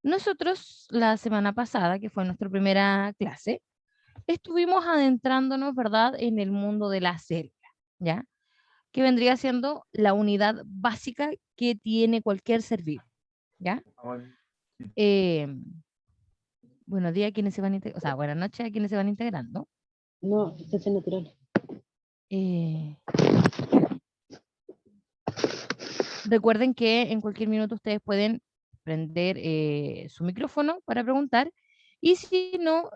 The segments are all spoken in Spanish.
Nosotros la semana pasada, que fue nuestra primera clase, estuvimos adentrándonos, ¿verdad?, en el mundo de la célula, ¿ya? Que vendría siendo la unidad básica que tiene cualquier ser vivo, ¿ya? Eh, buenos días a quienes se van integrando, o sea, buenas noches a quienes se van integrando. No, es natural. Eh, recuerden que en cualquier minuto ustedes pueden prender su micrófono para preguntar y si no,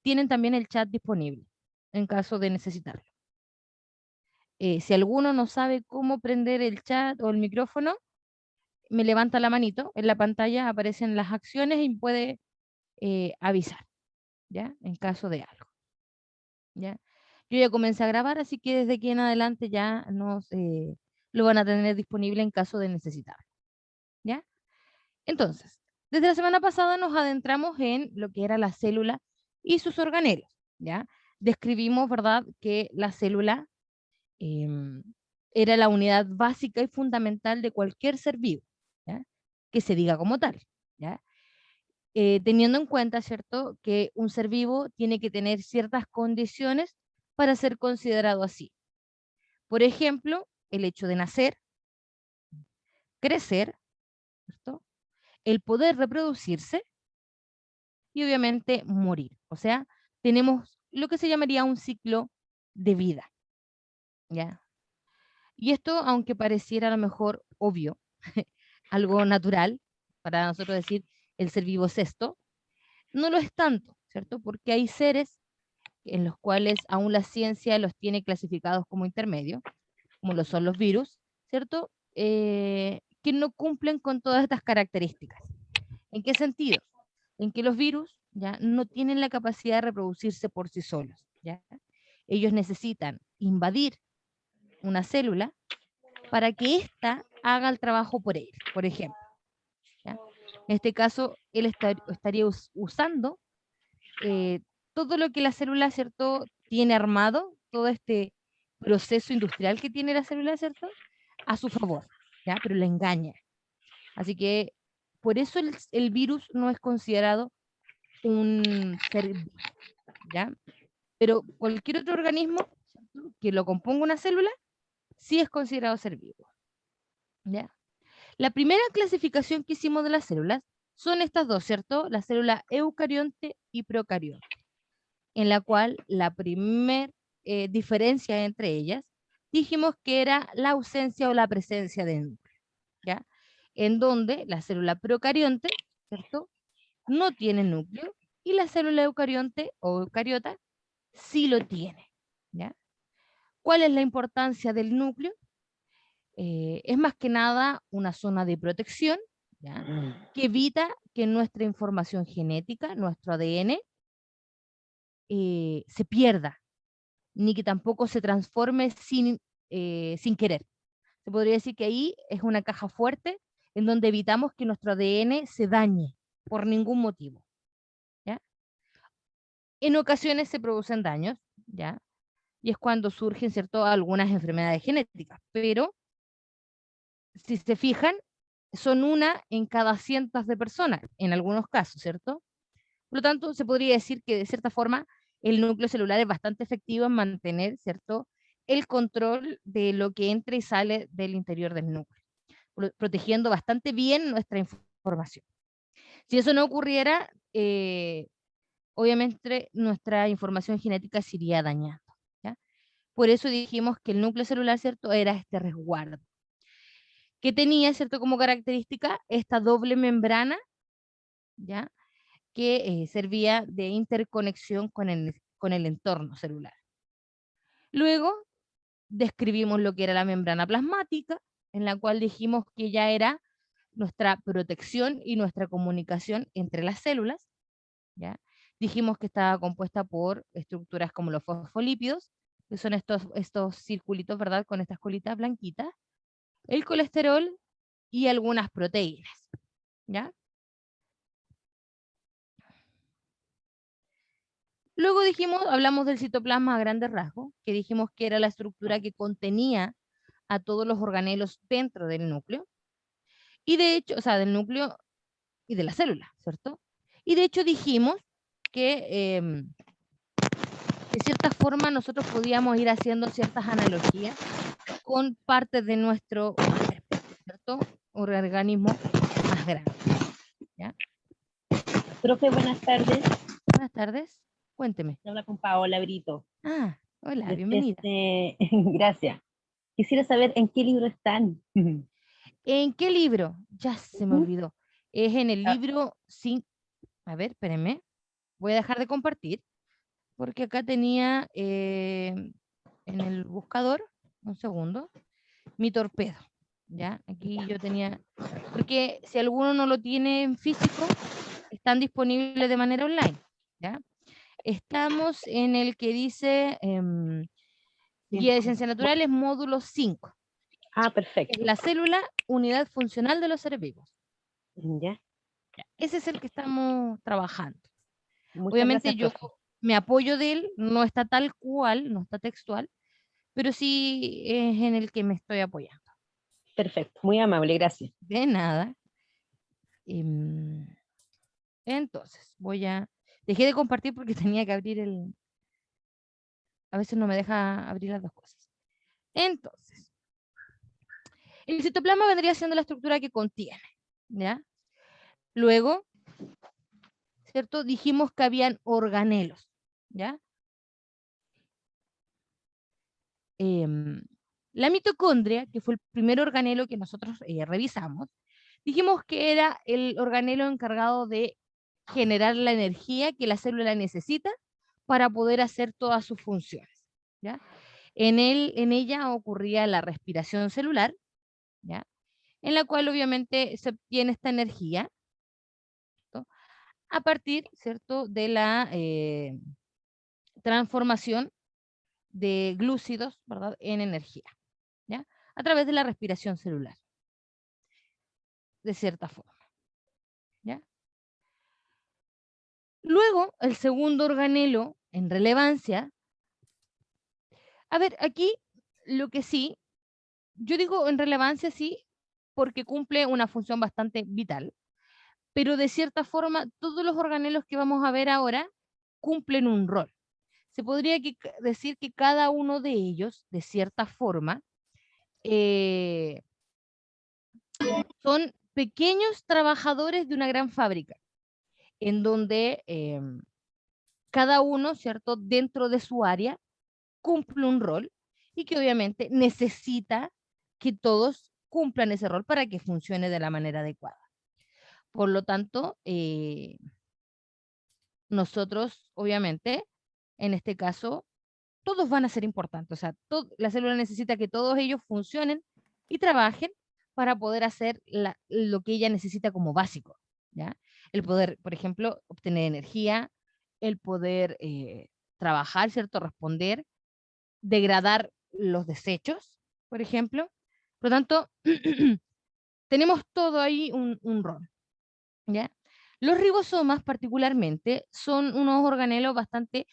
tienen también el chat disponible en caso de necesitarlo. Si alguno no sabe cómo prender el chat o el micrófono, me levanta la manito, en la pantalla aparecen las acciones y puede avisar, ¿ya? En caso de algo, ¿ya? Yo ya comencé a grabar, así que desde aquí en adelante ya lo van a tener disponible en caso de necesitarlo, ¿ya? Entonces, desde la semana pasada nos adentramos en lo que era la célula y sus organelos, ¿ya? Describimos, ¿verdad?, que la célula em, era la unidad básica y fundamental de cualquier ser vivo, ¿ya? Que se diga como tal, ¿ya? Teniendo en cuenta, ¿cierto?, que un ser vivo tiene que tener ciertas condiciones para ser considerado así. Por ejemplo, el hecho de nacer, crecer, ¿cierto?, el poder reproducirse y obviamente morir. O sea, tenemos lo que se llamaría un ciclo de vida, ¿ya? Y esto, aunque pareciera a lo mejor obvio, algo natural para nosotros decir el ser vivo es esto, no lo es tanto, ¿cierto? Porque hay seres en los cuales aún la ciencia los tiene clasificados como intermedios, como lo son los virus, ¿cierto? Que no cumplen con todas estas características. ¿En qué sentido? En que los virus ya no tienen la capacidad de reproducirse por sí solos, ¿ya? Ellos necesitan invadir una célula para que ésta haga el trabajo por él, por ejemplo, ¿ya? En este caso, él estaría usando eh, todo lo que la célula, ¿cierto?, tiene armado, todo este proceso industrial que tiene la célula, ¿cierto?, a su favor, ¿ya? Pero le engaña. Así que por eso el virus no es considerado un ser vivo, ¿ya? Pero cualquier otro organismo, ¿cierto?, que lo componga una célula, sí es considerado ser vivo, ¿ya? La primera clasificación que hicimos de las células son estas dos, ¿cierto? La célula eucarionte y procarionte, en la cual la primer diferencia entre ellas dijimos que era la ausencia o la presencia de núcleo, ¿ya? En donde la célula procarionte, ¿cierto?, no tiene núcleo y la célula eucarionte o eucariota sí lo tiene, ¿ya? ¿Cuál es la importancia del núcleo? Es más que nada una zona de protección, ¿ya?, que evita que nuestra información genética, nuestro ADN, se pierda, ni que tampoco se transforme sin querer. Se podría decir que ahí es una caja fuerte en donde evitamos que nuestro ADN se dañe por ningún motivo, ¿ya? En ocasiones se producen daños, ¿ya? Y es cuando surgen, ¿cierto?, algunas enfermedades genéticas, pero si se fijan, son una en cada cientos de personas, en algunos casos, ¿cierto? Por lo tanto, se podría decir que de cierta forma el núcleo celular es bastante efectivo en mantener, ¿cierto?, el control de lo que entra y sale del interior del núcleo, protegiendo bastante bien nuestra información. Si eso no ocurriera, obviamente nuestra información genética se iría dañando, ¿ya? Por eso dijimos que el núcleo celular, ¿cierto?, era este resguardo, que tenía, ¿cierto?, como característica esta doble membrana, ¿ya?, que servía de interconexión con el entorno celular. Luego describimos lo que era la membrana plasmática, en la cual dijimos que ya era nuestra protección y nuestra comunicación entre las células, ¿ya? Dijimos que estaba compuesta por estructuras como los fosfolípidos, que son estos circulitos, ¿verdad?, con estas colitas blanquitas, el colesterol y algunas proteínas, ¿ya? Luego hablamos del citoplasma a grandes rasgos, que dijimos que era la estructura que contenía a todos los organelos dentro del núcleo. Y de hecho, o sea, del núcleo y de la célula, ¿cierto? Y de hecho dijimos que de cierta forma nosotros podíamos ir haciendo ciertas analogías con partes de nuestro, ¿cierto?, organismo más grande. ¿Ya? Profe, buenas tardes. Buenas tardes, cuénteme. Habla con Paola Brito. Ah, hola, bienvenida. Gracias. Quisiera saber en qué libro están. ¿En qué libro? Ya se me Ujú. olvidó. Es en el Ah, libro 5. A ver, espérenme. Voy a dejar de compartir porque acá tenía en el buscador, un segundo, mi torpedo. ¿Ya? Aquí yo tenía, porque si alguno no lo tiene en físico, están disponibles de manera online. ¿Ya? Estamos en el que dice Guía de Ciencias Naturales, módulo 5. Es perfecto. la célula, unidad funcional de los seres vivos. Ya. Ese es el que estamos trabajando. Muchas Obviamente gracias, yo profe. me apoyo de él, no está tal cual, no está textual, pero sí es en el que me estoy apoyando. Perfecto. Muy amable, gracias. De nada. Em, Entonces, dejé de compartir porque tenía que abrir a veces no me deja abrir las dos cosas. Entonces, el citoplasma vendría siendo la estructura que contiene, ¿ya? Luego, ¿cierto? Dijimos que habían organelos, ¿ya? La mitocondria, que fue el primer organelo que nosotros revisamos, dijimos que era el organelo encargado de generar la energía que la célula necesita para poder hacer todas sus funciones, ¿ya? En ella ocurría la respiración celular, ¿ya? En la cual obviamente se obtiene esta energía, ¿cierto?, a partir, ¿cierto?, de la transformación de glúcidos, ¿verdad?, en energía, ¿ya? A través de la respiración celular, de cierta forma, ¿ya? Luego, el segundo organelo en relevancia, a ver, aquí lo que sí, yo digo en relevancia sí, porque cumple una función bastante vital, pero de cierta forma todos los organelos que vamos a ver ahora cumplen un rol. Se podría decir que cada uno de ellos, de cierta forma, eh, son pequeños trabajadores de una gran fábrica, en donde cada uno, ¿cierto?, dentro de su área, cumple un rol y que obviamente necesita que todos cumplan ese rol para que funcione de la manera adecuada. Por lo tanto, nosotros, obviamente, en este caso, todos van a ser importantes. O sea, la célula necesita que todos ellos funcionen y trabajen para poder hacer lo que ella necesita como básico, ¿ya? El poder, por ejemplo, obtener energía, el poder trabajar, ¿cierto? Responder, degradar los desechos, por ejemplo. Por lo tanto, tenemos todo ahí un rol, ¿ya? Los ribosomas particularmente son unos organelos bastante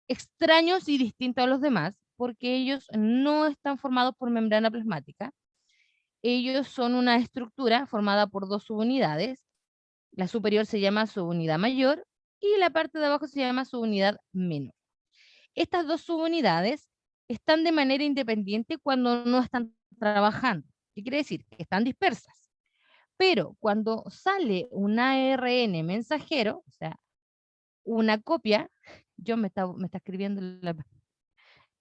extraños y distintos a los demás, porque ellos no están formados por membrana plasmática. Ellos son una estructura formada por dos subunidades. La superior se llama subunidad mayor y la parte de abajo se llama subunidad menor. Estas dos subunidades están de manera independiente cuando no están trabajando. ¿Qué quiere decir? Que están dispersas. Pero cuando sale un ARN mensajero, o sea, una copia, me está escribiendo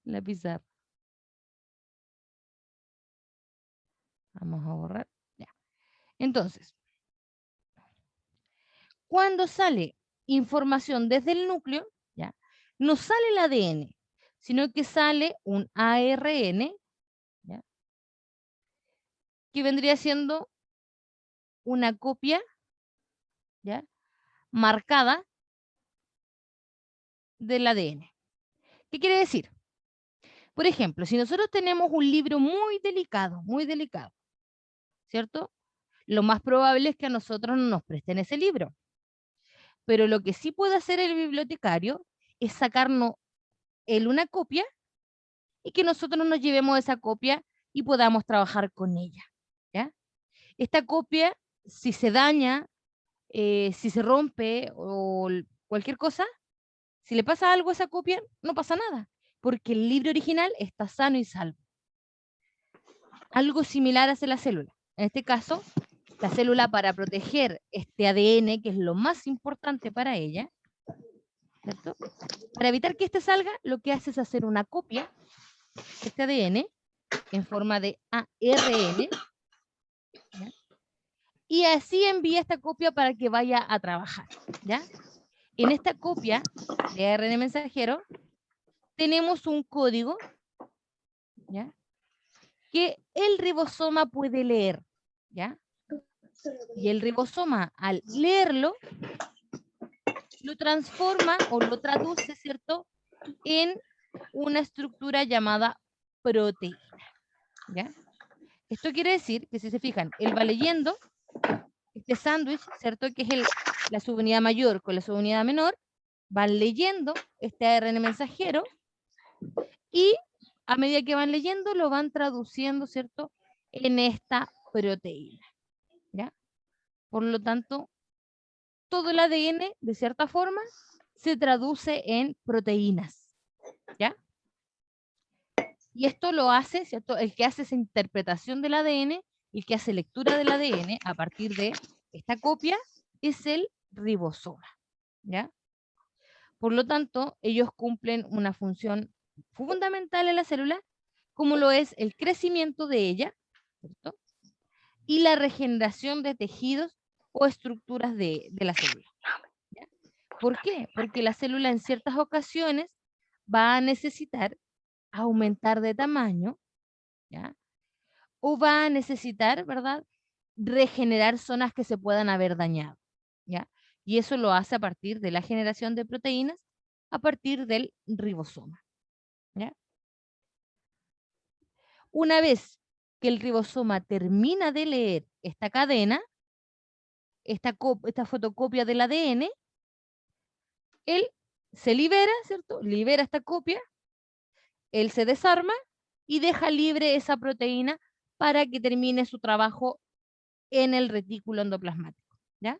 la pizarra. Vamos a borrar. Ya. Entonces, cuando sale información desde el núcleo, ¿ya?, no sale el ADN, sino que sale un ARN, ¿ya?, que vendría siendo una copia, ¿ya?, marcada del ADN. ¿Qué quiere decir? Por ejemplo, si nosotros tenemos un libro muy delicado, ¿cierto? Lo más probable es que a nosotros no nos presten ese libro. Pero lo que sí puede hacer el bibliotecario es sacarnos una copia y que nosotros nos llevemos esa copia y podamos trabajar con ella, ¿ya? Esta copia, si se daña si se rompe o cualquier cosa, si le pasa algo a esa copia, no pasa nada, porque el libro original está sano y salvo. Algo similar hace la célula. En este caso, la célula, para proteger este ADN, que es lo más importante para ella, ¿cierto? Para evitar que este salga, lo que hace es hacer una copia de este ADN en forma de ARN, ¿ya? Y así envía esta copia para que vaya a trabajar, ¿ya? En esta copia de ARN mensajero tenemos un código, ¿ya?, que el ribosoma puede leer, ¿ya? Y el ribosoma, al leerlo, lo transforma o lo traduce, ¿cierto?, en una estructura llamada proteína, ¿ya? Esto quiere decir que, si se fijan, él va leyendo este sándwich, ¿cierto?, que es la subunidad mayor con la subunidad menor, van leyendo este ARN mensajero y a medida que van leyendo lo van traduciendo, ¿cierto?, en esta proteína, ¿ya? Por lo tanto, todo el ADN, de cierta forma, se traduce en proteínas, ¿ya? Y esto lo hace, ¿cierto?, el que hace esa interpretación del ADN, el que hace lectura del ADN a partir de esta copia, es el ribosoma, ¿ya? Por lo tanto, ellos cumplen una función fundamental en la célula, como lo es el crecimiento de ella, ¿cierto?, y la regeneración de tejidos o estructuras de la célula, ¿ya? ¿Por qué? Porque la célula en ciertas ocasiones va a necesitar aumentar de tamaño, ¿ya?, o va a necesitar, ¿verdad?, regenerar zonas que se puedan haber dañado, ¿ya? Y eso lo hace a partir de la generación de proteínas, a partir del ribosoma, ¿ya? Una vez que el ribosoma termina de leer esta cadena, esta fotocopia del ADN, él se libera, ¿cierto? Libera esta copia, él se desarma y deja libre esa proteína para que termine su trabajo en el retículo endoplasmático, ¿ya?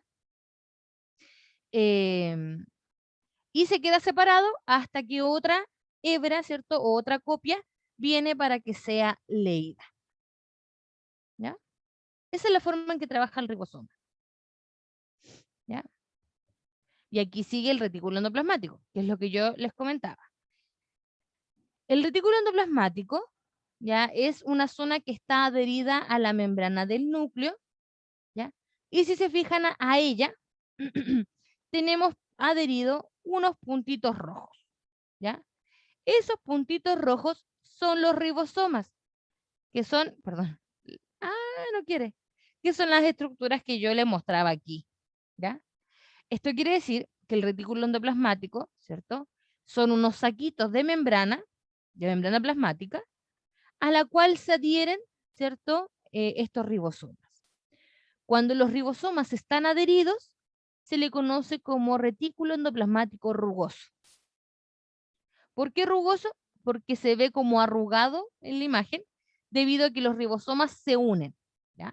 Y se queda separado hasta que otra hebra, ¿cierto?, o otra copia viene para que sea leída, ¿ya? Esa es la forma en que trabaja el ribosoma, ¿ya? Y aquí sigue el retículo endoplasmático, que es lo que yo les comentaba. El retículo endoplasmático, ¿ya?, es una zona que está adherida a la membrana del núcleo, ¿ya? Y si se fijan a ella, tenemos adherido unos puntitos rojos, ¿ya? Esos puntitos rojos son los ribosomas, que son, perdón, no quiere, que son las estructuras que yo le mostraba aquí, ¿ya? Esto quiere decir que el retículo endoplasmático, ¿cierto?, son unos saquitos de membrana plasmática, a la cual se adhieren, ¿cierto?, estos ribosomas. Cuando los ribosomas están adheridos, se le conoce como retículo endoplasmático rugoso. ¿Por qué rugoso? Porque se ve como arrugado en la imagen, debido a que los ribosomas se unen, ¿ya?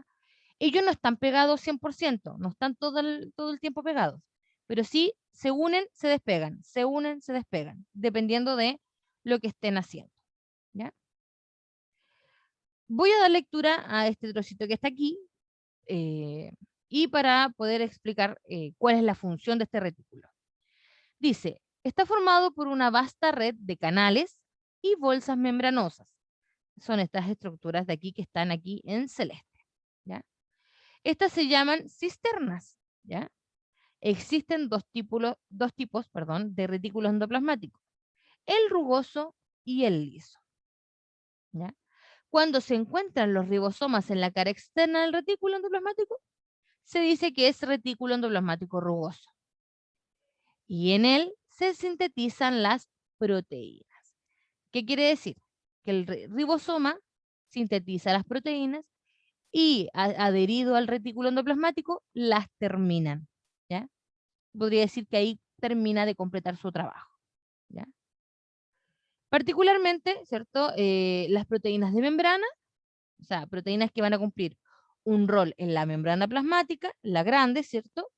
Ellos no están pegados 100%, no están todo el tiempo pegados, pero sí se unen, se despegan, se unen, se despegan, dependiendo de lo que estén haciendo, ¿ya? Voy a dar lectura a este trocito que está aquí, y para poder explicar cuál es la función de este retículo. Dice, está formado por una vasta red de canales y bolsas membranosas. Son estas estructuras de aquí que están aquí en celeste, ¿ya? Estas se llaman cisternas, ¿ya? Existen dos tipos, perdón, de retículos endoplasmáticos, el rugoso y el liso, ¿ya? Cuando se encuentran los ribosomas en la cara externa del retículo endoplasmático, se dice que es retículo endoplasmático rugoso. Y en él se sintetizan las proteínas. ¿Qué quiere decir? Que el ribosoma sintetiza las proteínas y adherido al retículo endoplasmático las terminan, ¿ya? Podría decir que ahí termina de completar su trabajo, ¿ya? Particularmente, ¿cierto?, las proteínas de membrana, o sea, proteínas que van a cumplir un rol en la membrana plasmática, la grande, ¿cierto?,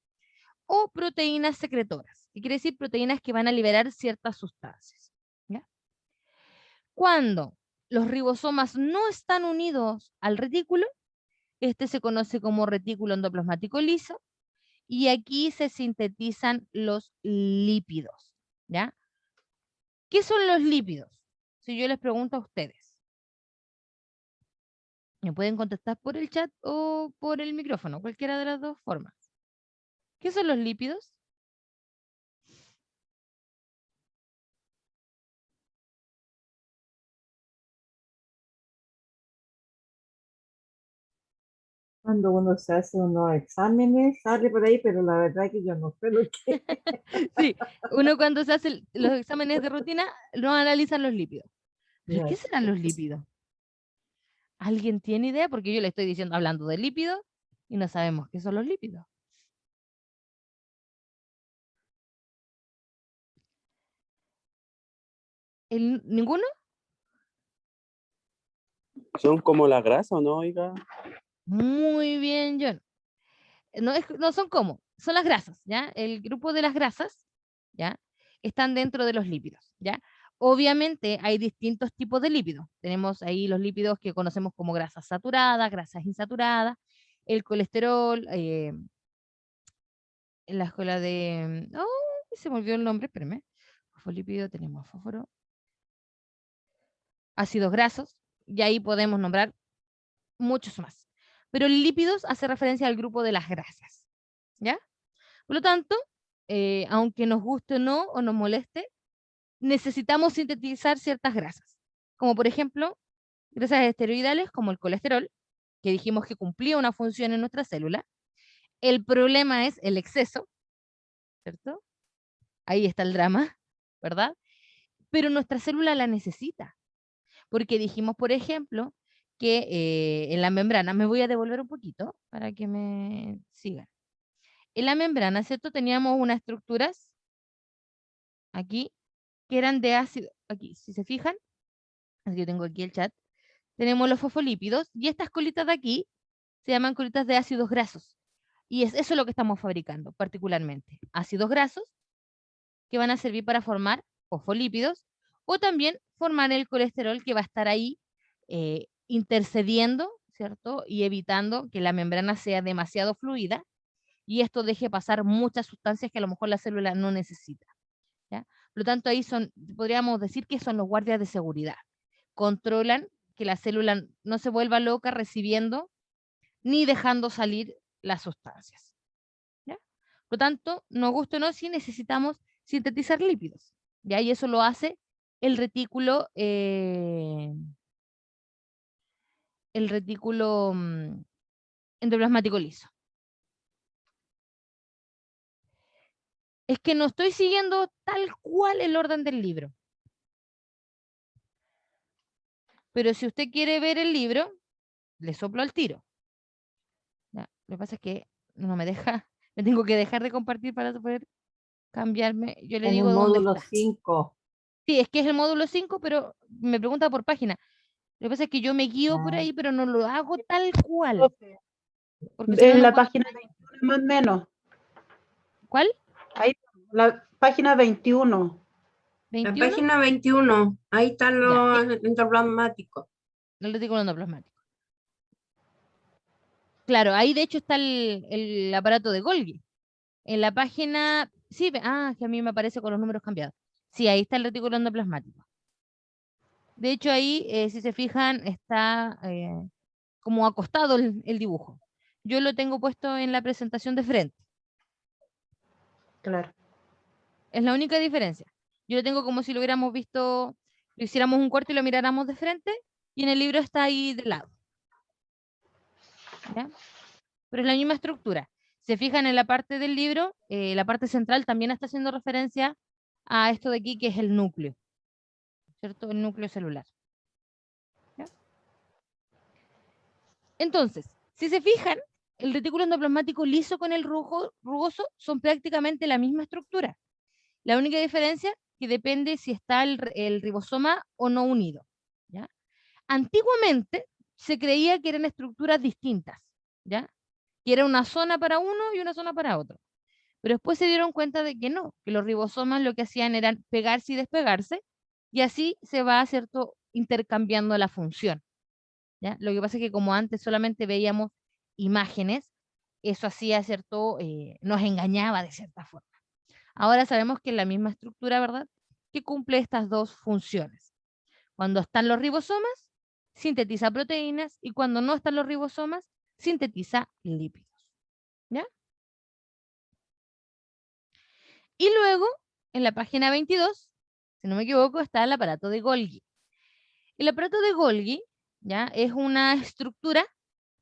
o proteínas secretoras. ¿Qué quiere decir? Proteínas que van a liberar ciertas sustancias. ¿Ya? Cuando los ribosomas no están unidos al retículo, este se conoce como retículo endoplasmático liso, y aquí se sintetizan los lípidos. ¿Ya? ¿Qué son los lípidos? Si yo les pregunto a ustedes. Me pueden contestar por el chat o por el micrófono, cualquiera de las dos formas. ¿Qué son los lípidos? Cuando uno se hace unos exámenes, sale por ahí, pero la verdad que yo no sé lo que Sí, uno cuando se hace los exámenes de rutina no analizan los lípidos. ¿Pero qué es. serán los lípidos? ¿Alguien tiene idea? Porque yo le estoy diciendo, hablando de lípidos, y no sabemos qué son los lípidos. ¿Ninguno? Son como la grasa, ¿o no, oiga? Muy bien, John. No son como, son las grasas, ¿ya? El grupo de las grasas, ¿ya? Están dentro de los lípidos, ¿ya? Obviamente hay distintos tipos de lípidos. Tenemos ahí los lípidos que conocemos como grasas saturadas, grasas insaturadas, el colesterol, en la escuela de... Oh, se me olvidó el nombre, espérame. Fosfolípido, tenemos fósforo. Ácidos grasos, y ahí podemos nombrar muchos más. Pero el lípidos hace referencia al grupo de las grasas, ¿ya? Por lo tanto, aunque nos guste o no, o nos moleste, necesitamos sintetizar ciertas grasas, como por ejemplo, grasas esteroidales como el colesterol, que dijimos que cumplía una función en nuestra célula. El problema es el exceso, ¿cierto? Ahí está el drama, ¿verdad? Pero nuestra célula la necesita, porque dijimos, por ejemplo, que en la membrana, me voy a devolver un poquito para que me sigan. En la membrana, ¿cierto? Teníamos unas estructuras aquí que eran de ácido, aquí, si se fijan, yo tengo aquí el chat, tenemos los fosfolípidos y estas colitas de aquí se llaman colitas de ácidos grasos. Y es eso lo que estamos fabricando particularmente. Ácidos grasos que van a servir para formar fosfolípidos o también formar el colesterol que va a estar ahí intercediendo, ¿cierto? Y evitando que la membrana sea demasiado fluida y esto deje pasar muchas sustancias que a lo mejor la célula no necesita. ¿Ya? Por lo tanto, ahí podríamos decir que son los guardias de seguridad. Controlan que la célula no se vuelva loca recibiendo ni dejando salir las sustancias. ¿Ya? Por lo tanto, nos gusta o no, sí necesitamos sintetizar lípidos. ¿Ya? Y eso lo hace el retículo endoplasmático liso. Es que no estoy siguiendo tal cual el orden del libro. Pero si usted quiere ver el libro, le soplo al tiro. ¿Ya? Lo que pasa es que no me deja, me tengo que dejar de compartir para poder cambiarme. Yo le En el digo dónde módulo está. 5. Sí, es que es el módulo 5, pero me pregunta por página. Lo que pasa es que yo me guío por Ah, ahí, pero no lo hago tal cual, porque si no, En no la puedo. página 21 más o menos. ¿Cuál? Ahí, la página 21. La ¿21? página 21, ahí están Ya, los endoplasmáticos. el retículo endoplasmático. Claro, ahí de hecho está el aparato de Golgi. En la página, sí, que a mí me aparece con los números cambiados. Sí, ahí está el retículo endoplasmático. De hecho, ahí, si se fijan, está como acostado el dibujo. Yo lo tengo puesto en la presentación de frente. Claro. Es la única diferencia. Yo lo tengo como si lo hubiéramos visto, lo hiciéramos un corte y lo miráramos de frente, y en el libro está ahí de lado. ¿Ya? Pero es la misma estructura. Se fijan en la parte del libro, la parte central también está haciendo referencia a esto de aquí, que es el núcleo, ¿cierto? El núcleo celular. ¿Ya? Entonces, si se fijan, el retículo endoplasmático liso con el rugoso son prácticamente la misma estructura. La única diferencia que depende si está el ribosoma o no unido. ¿Ya? Antiguamente se creía que eran estructuras distintas, ¿ya? Que era una zona para uno y una zona para otro. Pero después se dieron cuenta de que no, que los ribosomas lo que hacían eran pegarse y despegarse, y así se va, ¿cierto?, intercambiando la función, ¿ya? Lo que pasa es que como antes solamente veíamos imágenes, eso hacía, ¿cierto?, nos engañaba de cierta forma. Ahora sabemos que es la misma estructura, ¿verdad?, que cumple estas dos funciones. Cuando están los ribosomas, sintetiza proteínas, y cuando no están los ribosomas, sintetiza lípidos, ¿ya? Y luego, en la página 22, si no me equivoco, está el aparato de Golgi. El aparato de Golgi, ¿ya?, es una estructura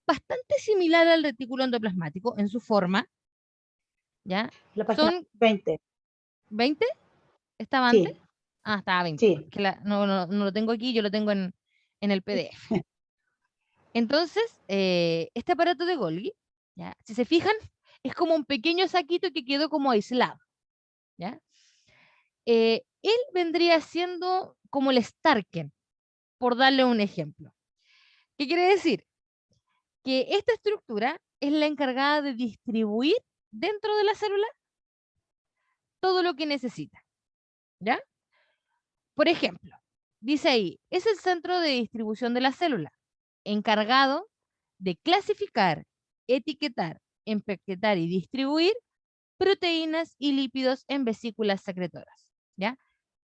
bastante similar al retículo endoplasmático en su forma, ¿ya? La página Son 20. 20, ¿estaba antes? Sí, Ah, estaba 20, sí. que no lo tengo aquí, yo lo tengo en el PDF. Entonces, este aparato de Golgi, ¿ya?, si se fijan, es como un pequeño saquito que quedó como aislado, ¿ya? Él vendría siendo como el Starken, por darle un ejemplo. ¿Qué quiere decir? Que esta estructura es la encargada de distribuir dentro de la célula todo lo que necesita, ¿ya? Por ejemplo, dice ahí, es el centro de distribución de la célula, encargado de clasificar, etiquetar, empaquetar y distribuir proteínas y lípidos en vesículas secretoras, ¿ya?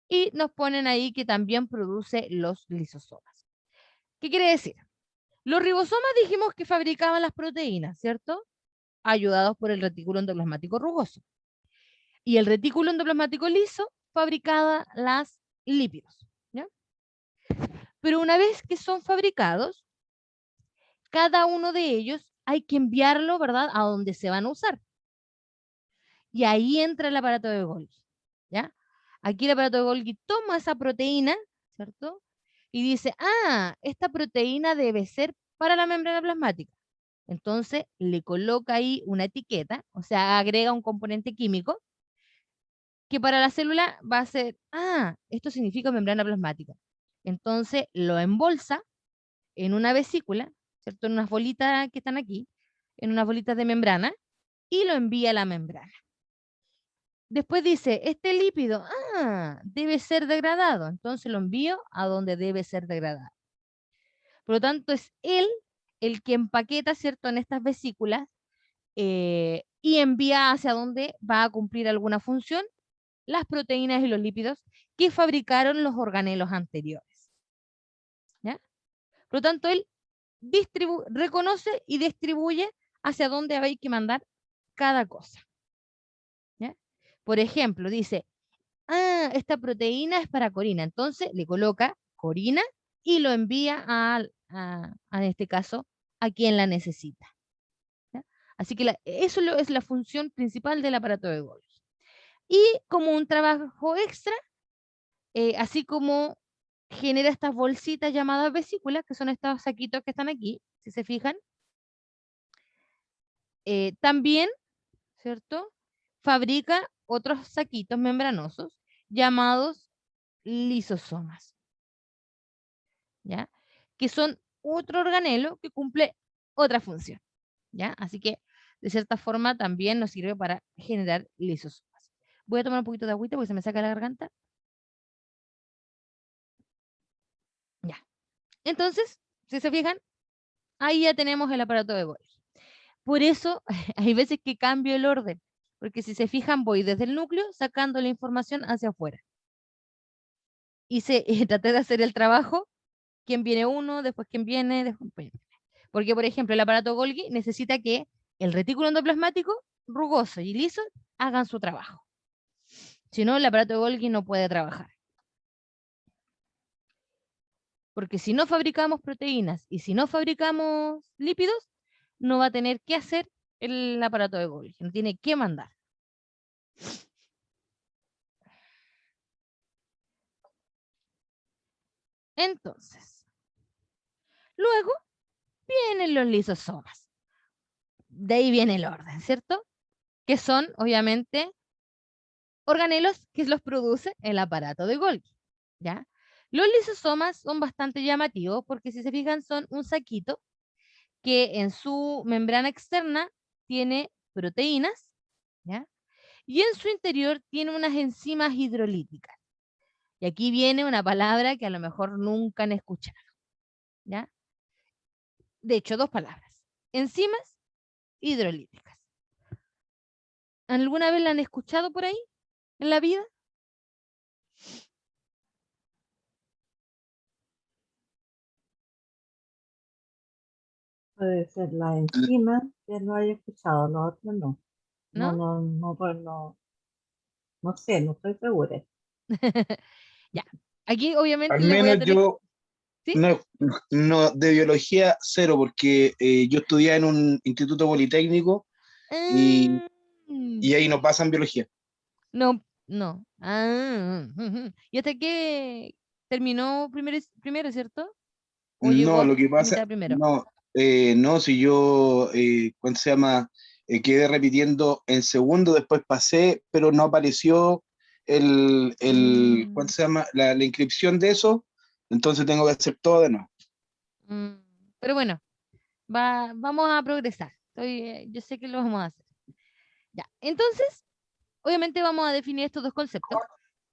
Y nos ponen ahí que también produce los lisosomas. ¿Qué quiere decir? Los ribosomas dijimos que fabricaban las proteínas, ¿cierto?, ayudados por el retículo endoplasmático rugoso. Y el retículo endoplasmático liso fabricaba los lípidos, ¿ya? Pero una vez que son fabricados, cada uno de ellos hay que enviarlo, ¿verdad?, a donde se van a usar. Y ahí entra el aparato de Golgi, ¿ya? Aquí el aparato de Golgi toma esa proteína, ¿cierto?, y dice, ah, esta proteína debe ser para la membrana plasmática. Entonces le coloca ahí una etiqueta, o sea, agrega un componente químico que para la célula va a ser, ah, esto significa membrana plasmática. Entonces lo embolsa en una vesícula, ¿cierto?, en unas bolitas que están aquí, en unas bolitas de membrana, y lo envía a la membrana. Después dice, este lípido, ah, debe ser degradado, entonces lo envío a donde debe ser degradado. Por lo tanto, es él el que empaqueta, ¿cierto?, en estas vesículas, y envía hacia donde va a cumplir alguna función las proteínas y los lípidos que fabricaron los organelos anteriores, ¿ya? Por lo tanto, él reconoce y distribuye hacia dónde hay que mandar cada cosa, ¿ya? Por ejemplo, dice, ah, esta proteína es para corina, entonces le coloca corina y lo envía en este caso, a quien la necesita, ¿ya? Así que eso es la función principal del aparato de Golgi. Y como un trabajo extra, así como genera estas bolsitas llamadas vesículas, que son estos saquitos que están aquí, si se fijan, también, ¿cierto?, fabrica otros saquitos membranosos llamados lisosomas, ¿ya?, que son otro organelo que cumple otra función, ¿ya? Así que, de cierta forma, también nos sirve para generar lisosomas. Voy a tomar un poquito de agüita porque se me saca la garganta. Ya. Entonces, si se fijan, ahí ya tenemos el aparato de Golgi. Por eso, hay veces que cambio el orden, porque si se fijan, voy desde el núcleo sacando la información hacia afuera. Traté de hacer el trabajo, quién viene uno, después quién viene, después quién viene. Porque, por ejemplo, el aparato Golgi necesita que el retículo endoplasmático, rugoso y liso, hagan su trabajo. Si no, el aparato Golgi no puede trabajar. Porque si no fabricamos proteínas y si no fabricamos lípidos, no va a tener que hacer el aparato de Golgi, no tiene que mandar. Entonces, luego vienen los lisosomas. De ahí viene el orden, ¿cierto? Que son, obviamente, organelos que los produce el aparato de Golgi, ¿ya? Los lisosomas son bastante llamativos porque si se fijan son un saquito que en su membrana externa tiene proteínas, ¿ya?, y en su interior tiene unas enzimas hidrolíticas. Y aquí viene una palabra que a lo mejor nunca han escuchado, ¿ya? De hecho, dos palabras, enzimas hidrolíticas. ¿Alguna vez la han escuchado por ahí en la vida? Puede ser la enzima, que lo haya escuchado, lo otro no. No, ¿No? no, no, pues no sé, no estoy segura. Ya. Aquí Al obviamente le voy a menos tener... yo ¿Sí? no, de biología cero, porque yo estudié en un instituto politécnico y, Mm, y ahí no pasan biología. no, no. Ah, ujú. ¿Y hasta qué terminó primero, cierto? ¿O llegó No, a lo que pasa, mitad primero? no, no, si yo, ¿cuánto se llama? Quedé repitiendo en segundo, después pasé, pero no apareció ¿cuánto Mm, se llama? La inscripción de eso, entonces tengo que hacer todo de nuevo. mm. Pero bueno, vamos a progresar. Yo sé que lo vamos a hacer. Ya. Entonces, obviamente vamos a definir estos dos conceptos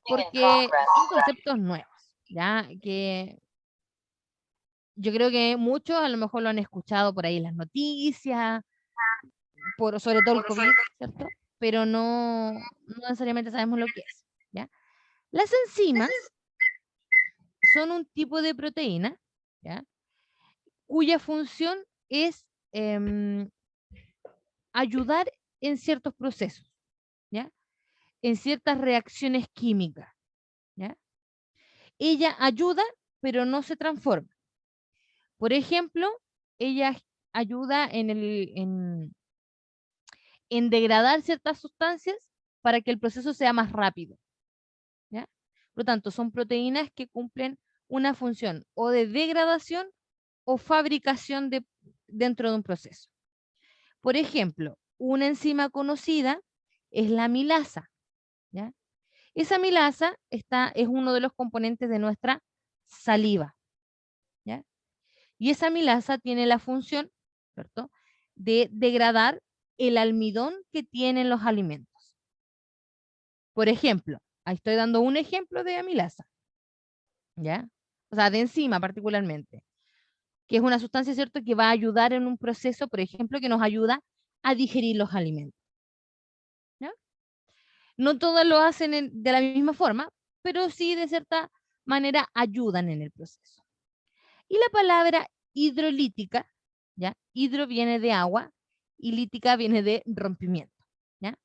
porque son conceptos nuevos, ¿ya? Que yo creo que muchos a lo mejor lo han escuchado por ahí en las noticias, sobre todo el COVID, ¿cierto? Pero no necesariamente sabemos lo que es, ¿ya? Las enzimas son un tipo de proteína, ¿ya? Cuya función es ayudar en ciertos procesos, ¿ya? En ciertas reacciones químicas, ¿ya? Ella ayuda, pero no se transforma. Por ejemplo, ella ayuda en degradar ciertas sustancias para que el proceso sea más rápido, ¿ya? Por lo tanto, son proteínas que cumplen una función o de degradación o fabricación dentro de un proceso. Por ejemplo, una enzima conocida es la amilasa, ¿ya? Esa amilasa es uno de los componentes de nuestra saliva, ¿ya? Y esa amilasa tiene la función, ¿cierto?, de degradar el almidón que tienen los alimentos. Por ejemplo, ahí estoy dando un ejemplo de amilasa, ¿ya? O sea, de enzima particularmente, que es una sustancia, ¿cierto?, que va a ayudar en un proceso, por ejemplo, que nos ayuda a digerir los alimentos, ¿ya? No todas lo hacen de la misma forma, pero sí de cierta manera ayudan en el proceso. Y la palabra hidrolítica, ¿ya? Hidro viene de agua y lítica viene de rompimiento, ¿ya?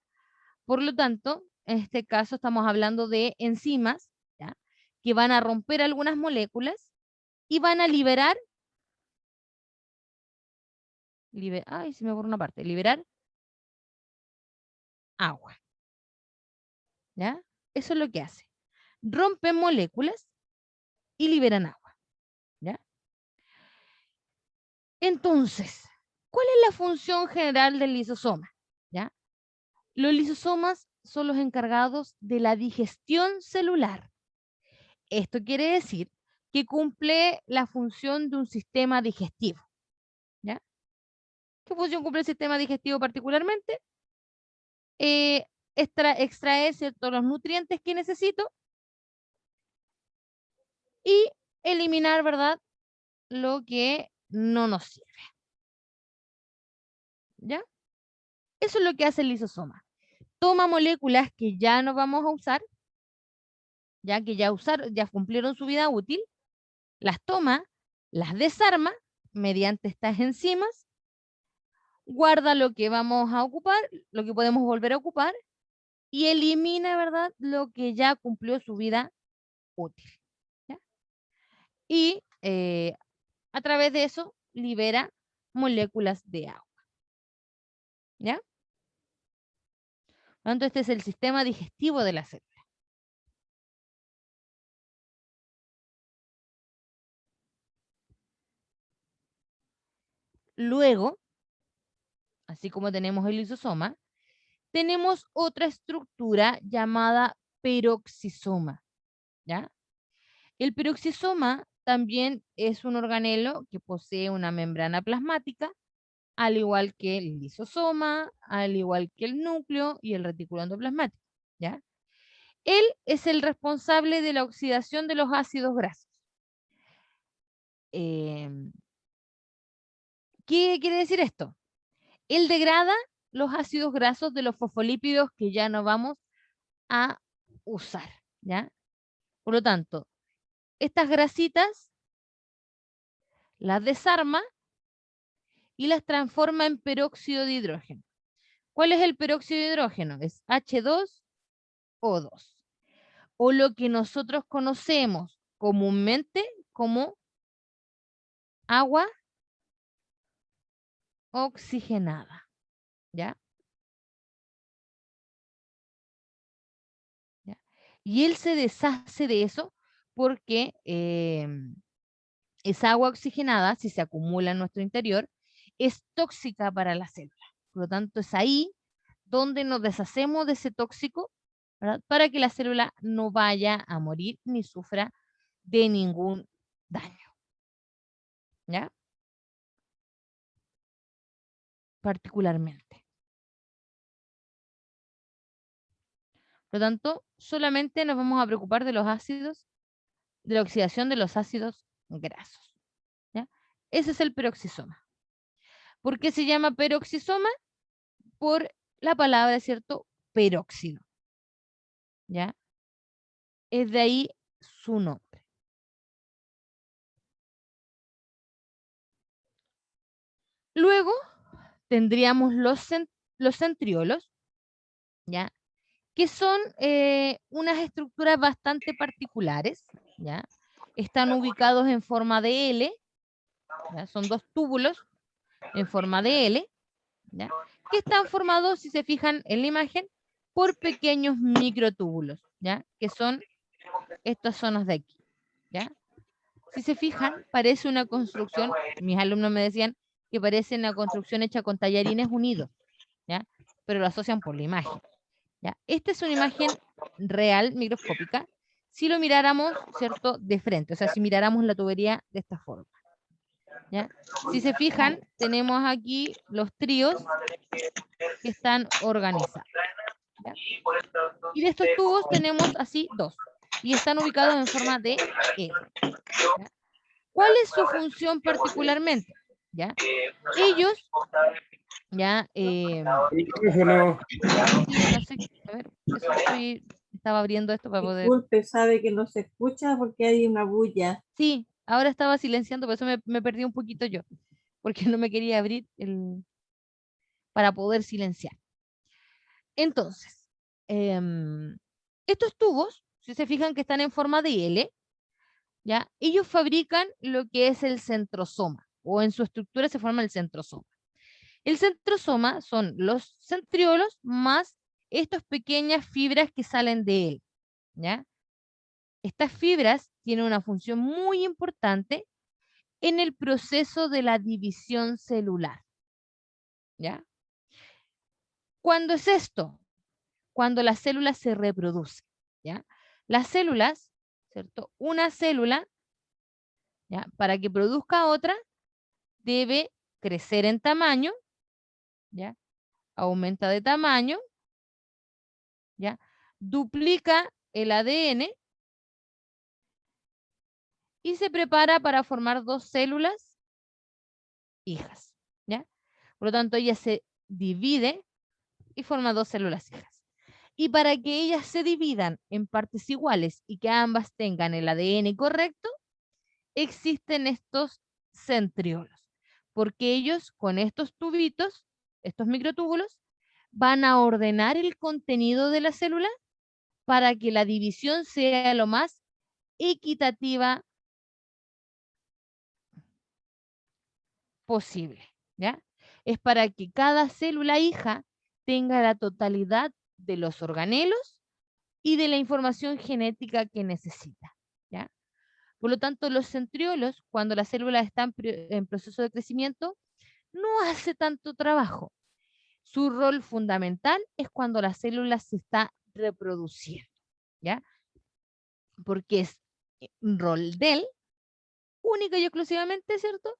Por lo tanto, en este caso estamos hablando de enzimas, ¿ya?, que van a romper algunas moléculas y van a liberar, ay, se me borró una parte, liberar agua, ¿ya? Eso es lo que hace. Rompen moléculas y liberan agua, ¿ya? Entonces, ¿cuál es la función general del lisosoma? ¿Ya? Los lisosomas son los encargados de la digestión celular. Esto quiere decir que cumple la función de un sistema digestivo, ¿ya? ¿Qué función cumple el sistema digestivo particularmente? Extraer, ¿cierto?, los nutrientes que necesito y eliminar, ¿verdad?, lo que no nos sirve, ¿ya? Eso es lo que hace el lisosoma. Toma moléculas que ya no vamos a usar, ya que ya cumplieron su vida útil, las toma, las desarma mediante estas enzimas, guarda lo que vamos a ocupar, lo que podemos volver a ocupar, y elimina, ¿verdad?, lo que ya cumplió su vida útil, ¿ya? Y a través de eso libera moléculas de agua, ¿ya? Por lo tanto, este es el sistema digestivo de la célula. Luego, así como tenemos el lisosoma, tenemos otra estructura llamada peroxisoma, ¿ya? El peroxisoma también es un organelo que posee una membrana plasmática al igual que el lisosoma, al igual que el núcleo y el retículo endoplasmático, ¿ya? Él es el responsable de la oxidación de los ácidos grasos. ¿Qué quiere decir esto? Él degrada los ácidos grasos de los fosfolípidos que ya no vamos a usar, ¿ya? Por lo tanto, estas grasitas las desarma y las transforma en peróxido de hidrógeno. ¿Cuál es el peróxido de hidrógeno? Es H2O2, o lo que nosotros conocemos comúnmente como agua oxigenada, ¿ya? ¿Ya? Y él se deshace de eso porque esa agua oxigenada, si se acumula en nuestro interior, es tóxica para la célula. Por lo tanto, es ahí donde nos deshacemos de ese tóxico, ¿verdad? Para que la célula no vaya a morir ni sufra de ningún daño. ¿Ya? Particularmente. Por lo tanto, solamente nos vamos a preocupar de los ácidos, de la oxidación de los ácidos grasos. ¿Ya? Ese es el peroxisoma. ¿Por qué se llama peroxisoma? Por la palabra, ¿cierto? Peróxido. ¿Ya? Es de ahí su nombre. Luego tendríamos los centriolos, ¿ya? Que son unas estructuras bastante particulares, ¿ya? Están ubicados en forma de L, ¿ya? Son dos túbulos en forma de L, ¿ya? Que están formados, si se fijan en la imagen, por pequeños microtúbulos, ¿ya? Que son estas zonas de aquí, ¿ya? Si se fijan, parece una construcción, mis alumnos me decían que parece una construcción hecha con tallarines unidos, ¿ya? Pero lo asocian por la imagen, ¿ya? Esta es una imagen real, microscópica, si lo miráramos, ¿cierto?, de frente, o sea, si miráramos la tubería de esta forma, ¿ya? Si se fijan, tenemos aquí los tríos que están organizados, ¿ya? Y de estos tubos tenemos así dos, y están ubicados en forma de L, ¿ya? ¿Cuál es su función particularmente? ¿Ya? Ellos, ya, Micrófono. sí, no sé, a ver, estaba abriendo esto para poder. Disculpe, sabe que no se escucha porque hay una bulla. Sí, ahora estaba silenciando, por eso me perdí un poquito yo, porque no me quería abrir para poder silenciar. Entonces, estos tubos, si se fijan que están en forma de L, ¿ya? Ellos fabrican lo que es el centrosoma, o en su estructura se forma el centrosoma. El centrosoma son los centriolos más estas pequeñas fibras que salen de él, ¿ya? Estas fibras tienen una función muy importante en el proceso de la división celular, ¿ya? ¿Cuándo es esto? Cuando la célula se reproduce, ¿ya? Las células, ¿cierto? Una célula, ¿ya? Para que produzca otra, debe crecer en tamaño, ¿ya? Aumenta de tamaño, ¿ya? Duplica el ADN y se prepara para formar dos células hijas, ¿ya? Por lo tanto, ella se divide y forma dos células hijas. Y para que ellas se dividan en partes iguales y que ambas tengan el ADN correcto, existen estos centriolos, porque ellos con estos tubitos, estos microtúbulos, van a ordenar el contenido de la célula para que la división sea lo más equitativa posible, ¿ya? Es para que cada célula hija tenga la totalidad de los organelos y de la información genética que necesita, ¿ya? Por lo tanto, los centriolos, cuando la célula está en proceso de crecimiento, no hace tanto trabajo. Su rol fundamental es cuando la célula se está reproduciendo, ¿ya? Porque es un rol de él, única y exclusivamente, ¿cierto?,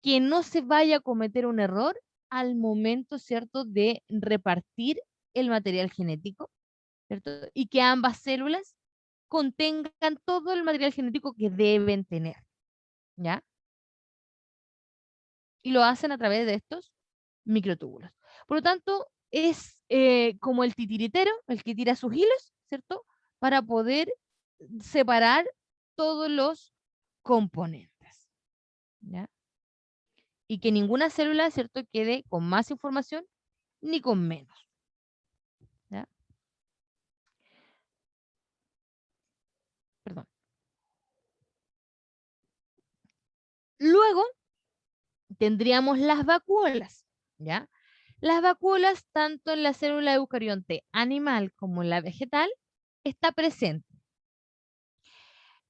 que no se vaya a cometer un error al momento, ¿cierto?, de repartir el material genético, ¿cierto? Y que ambas células contengan todo el material genético que deben tener, ¿ya? Y lo hacen a través de estos microtúbulos. Por lo tanto, es como el titiritero, el que tira sus hilos, ¿cierto? Para poder separar todos los componentes, ¿ya? Y que ninguna célula, ¿cierto?, quede con más información ni con menos, ¿ya? Perdón. Luego tendríamos las vacuolas, ¿ya? Las vacuolas, tanto en la célula eucarionte animal como en la vegetal, está presente.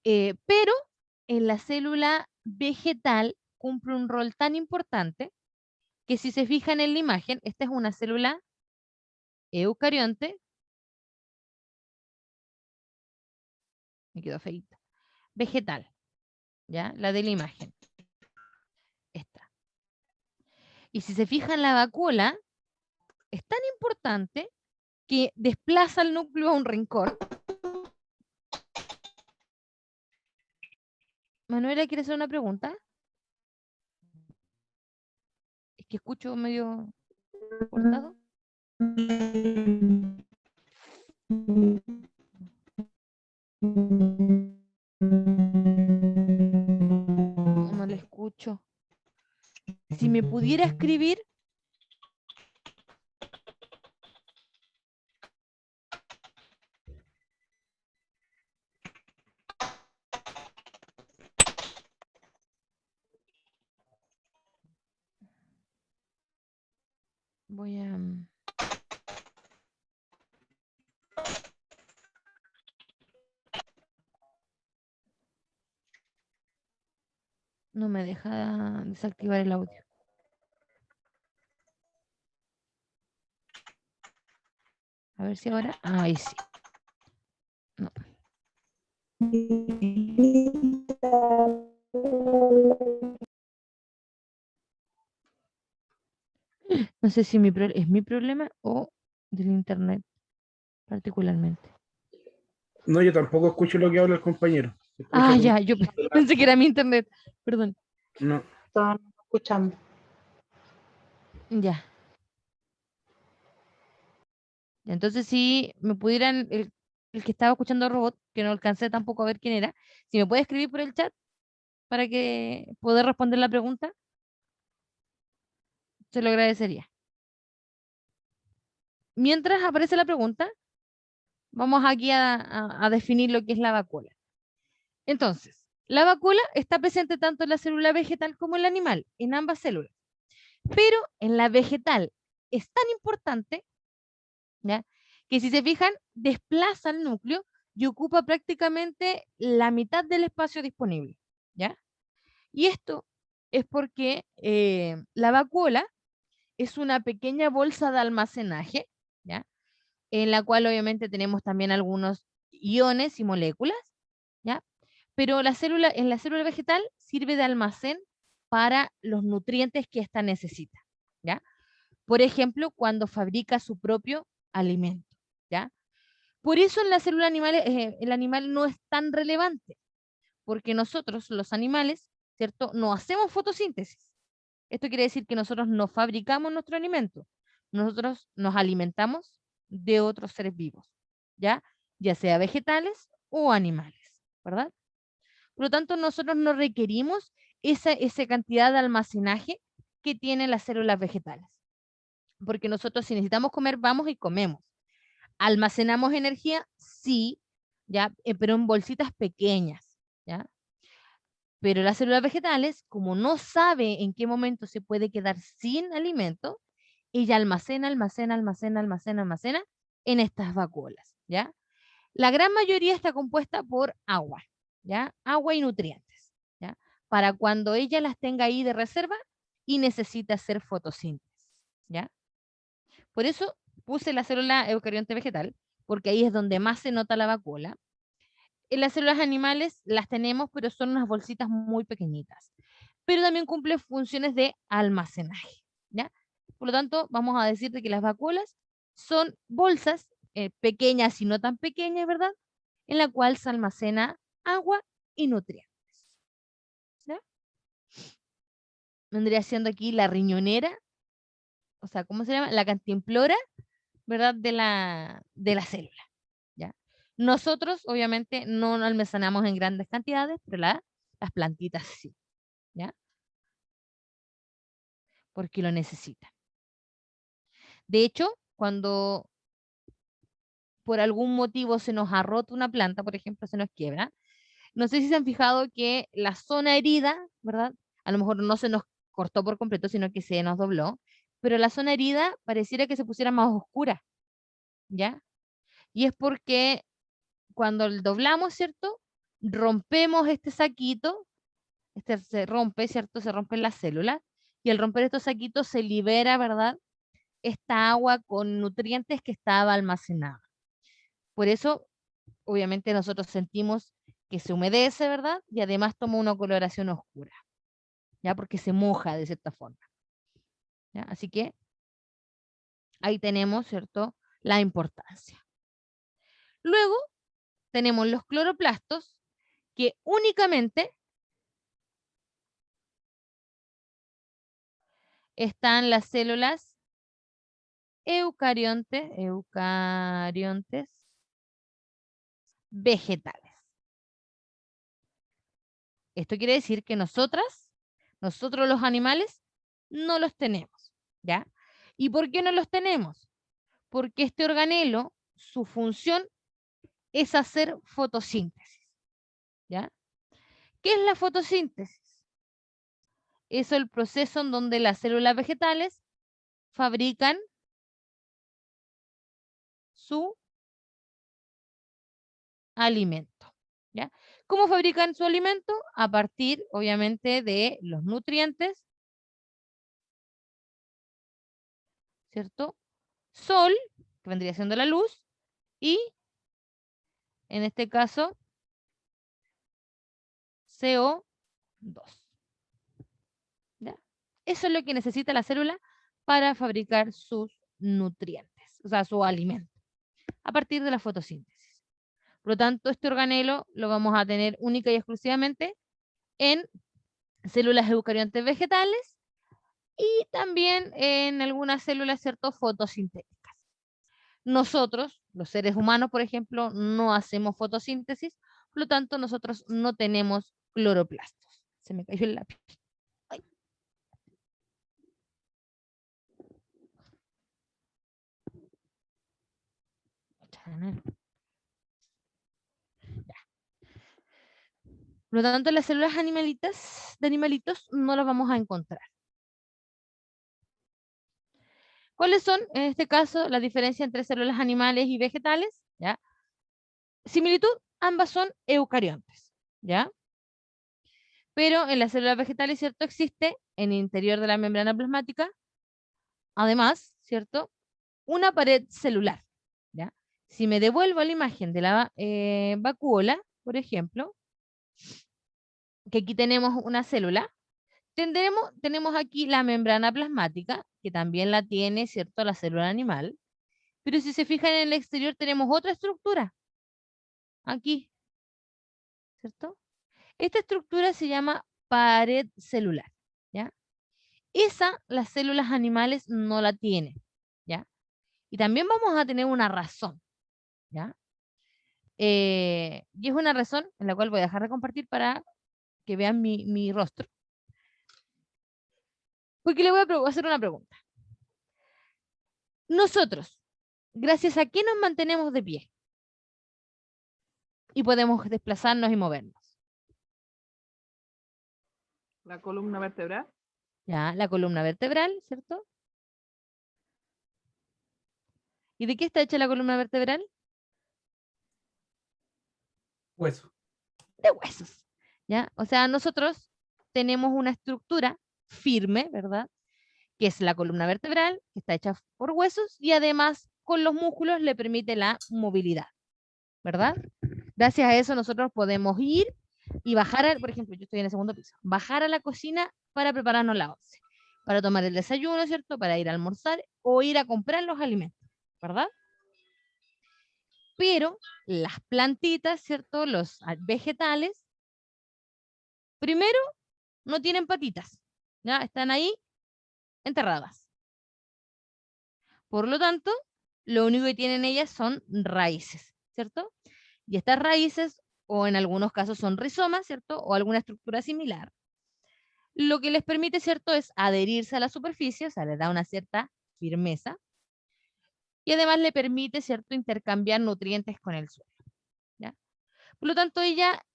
Pero en la célula vegetal cumple un rol tan importante que si se fijan en la imagen, esta es una célula eucarionte. Me quedó feita. Vegetal, ¿ya? La de la imagen. Esta. Y si se fijan, la vacuola es tan importante que desplaza el núcleo a un rincón. Manuela, ¿quieres hacer una pregunta? Es que escucho medio cortado. No le escucho. Si me pudiera escribir. Voy a... No me deja desactivar el audio. A ver si ahora... Ahí sí. No. No sé si es mi problema o del internet particularmente. No, yo tampoco escucho lo que habla el compañero. Se escucha Ah, como- ya, yo pensé que era mi internet. Perdón. No, Todos nos escuchamos. Ya. Entonces, si me pudieran, el que estaba escuchando el robot, que no alcancé tampoco a ver quién era, si me puede escribir por el chat para que poder responder la pregunta, se lo agradecería. Mientras aparece la pregunta, vamos aquí a definir lo que es la vacuola. Entonces, la vacuola está presente tanto en la célula vegetal como en la animal, en ambas células. Pero en la vegetal es tan importante, ¿ya?, que si se fijan, desplaza el núcleo y ocupa prácticamente la mitad del espacio disponible, ¿ya? Y esto es porque la vacuola es una pequeña bolsa de almacenaje, ¿ya?, en la cual obviamente tenemos también algunos iones y moléculas, ¿ya? Pero en la célula vegetal sirve de almacén para los nutrientes que ésta necesita, ¿ya? Por ejemplo, cuando fabrica su propio alimento, ¿ya? Por eso en la célula animal, el animal no es tan relevante, porque nosotros, los animales, ¿cierto?, no hacemos fotosíntesis. Esto quiere decir que nosotros no fabricamos nuestro alimento. Nosotros nos alimentamos de otros seres vivos, ¿ya? Ya sea vegetales o animales, ¿verdad? Por lo tanto, nosotros no requerimos esa cantidad de almacenaje que tienen las células vegetales. Porque nosotros, si necesitamos comer, vamos y comemos. ¿Almacenamos energía? Sí, ¿ya? Pero en bolsitas pequeñas, ¿ya? Pero las células vegetales, como no sabe en qué momento se puede quedar sin alimento, ella almacena en estas vacuolas, ¿ya? La gran mayoría está compuesta por agua, ¿ya? Agua y nutrientes, ¿ya? Para cuando ella las tenga ahí de reserva y necesita hacer fotosíntesis, ¿ya? Por eso puse la célula eucarionte vegetal, porque ahí es donde más se nota la vacuola. En las células animales las tenemos, pero son unas bolsitas muy pequeñitas. pero también cumple funciones de almacenaje, ¿ya? Por lo tanto, vamos a decir de que las vacuolas son bolsas pequeñas y no tan pequeñas, ¿verdad? En la cual se almacena agua y nutrientes. ¿Ya? Vendría siendo aquí la riñonera, o sea, ¿cómo se llama? La cantimplora, ¿verdad? De la célula, ¿ya? Nosotros, obviamente, no almacenamos en grandes cantidades, pero las plantitas sí, ¿ya? Porque lo necesitan. De hecho, cuando por algún motivo se nos ha roto una planta, por ejemplo, se nos quiebra, no sé si se han fijado que la zona herida, ¿verdad? A lo mejor no se nos cortó por completo, sino que se nos dobló, pero la zona herida pareciera que se pusiera más oscura, ¿ya? Y es porque cuando el doblamos, ¿cierto? Rompemos este saquito, este se rompe, ¿cierto? Se rompen las células, y al romper estos saquitos se libera, ¿verdad? Esta agua con nutrientes que estaba almacenada. Por eso, obviamente, nosotros sentimos que se humedece, ¿verdad? Y además toma una coloración oscura, ¿ya? Porque se moja de cierta forma, ¿ya? Así que ahí tenemos, ¿cierto? La importancia. Luego tenemos los cloroplastos, que únicamente están las células eucariontes vegetales. Esto quiere decir que nosotros los animales, no los tenemos, ¿ya? ¿Y por qué no los tenemos? Porque este organelo, su función es hacer fotosíntesis, ¿ya? ¿Qué es la fotosíntesis? Es el proceso en donde las células vegetales fabrican su alimento, ¿ya? ¿Cómo fabrican su alimento? A partir, obviamente, de los nutrientes, ¿cierto? Sol, que vendría siendo la luz, y, en este caso, CO2. ¿Ya? Eso es lo que necesita la célula para fabricar sus nutrientes, o sea, su alimento, a partir de la fotosíntesis. Por lo tanto, este organelo lo vamos a tener única y exclusivamente en células eucariontes vegetales y también en algunas células, ¿cierto?, fotosintéticas. Nosotros, los seres humanos, por ejemplo, no hacemos fotosíntesis, por lo tanto, nosotros no tenemos cloroplastos. Se me cayó el lápiz. Ay. Por lo tanto, las células de animalitos no las vamos a encontrar. ¿Cuáles son, en este caso, la diferencia entre células animales y vegetales? ¿Ya? Similitud, ambas son eucariontes, ¿ya? Pero en las células vegetales, ¿cierto? Existe en el interior de la membrana plasmática, además, ¿cierto? Una pared celular, ¿ya? Si me devuelvo a la imagen de la vacuola, por ejemplo, que aquí tenemos una célula, tenemos aquí la membrana plasmática, que también la tiene, ¿cierto?, la célula animal, pero si se fijan en el exterior tenemos otra estructura, aquí, ¿cierto? Esta estructura se llama pared celular, ¿ya? Esa, las células animales no la tienen, ¿ya? Y también vamos a tener una razón, ¿ya? Y es una razón en la cual voy a dejar de compartir para que vean mi rostro. Porque le voy a hacer una pregunta. Nosotros, ¿gracias a qué nos mantenemos de pie? Y podemos desplazarnos y movernos. La columna vertebral. Ya, la columna vertebral, ¿cierto? ¿Y de qué está hecha la columna vertebral? Hueso. De huesos, ¿ya? O sea, nosotros tenemos una estructura firme, ¿verdad? Que es la columna vertebral, que está hecha por huesos y además con los músculos le permite la movilidad, ¿verdad? Gracias a eso nosotros podemos ir y bajar, por ejemplo, yo estoy en el segundo piso, bajar a la cocina para prepararnos la once, para tomar el desayuno, ¿cierto? Para ir a almorzar o ir a comprar los alimentos, ¿verdad? Pero las plantitas, ¿cierto? Los vegetales, primero, no tienen patitas, ¿ya? Están ahí enterradas. Por lo tanto, lo único que tienen ellas son raíces, ¿cierto? Y estas raíces, o en algunos casos son rizomas, ¿cierto? O alguna estructura similar. Lo que les permite, ¿cierto? Es adherirse a la superficie, o sea, le da una cierta firmeza. Y además le permite, ¿cierto? Intercambiar nutrientes con el suelo, ¿ya? Por lo tanto, ella,